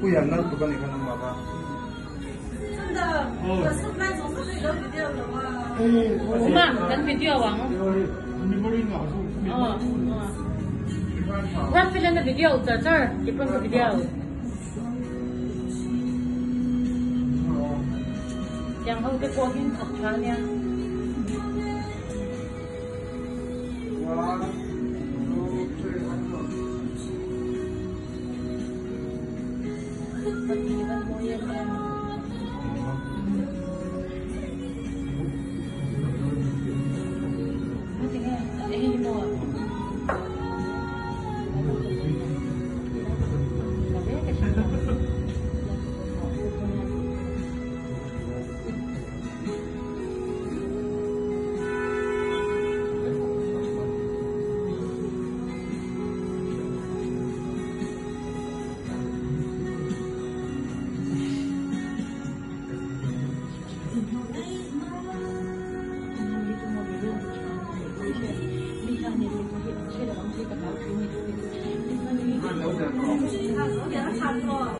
不演那不跟你看能麻烦。真的，我是那种是那个 video 的话。嘛，咱 video 网哦。Rap lên video giờ giờ, chụp lên video. Chẳng không cái cô hình thật ra nha. Bất kỳ văn môi em. Nó tiếng nghe, để hình mùa.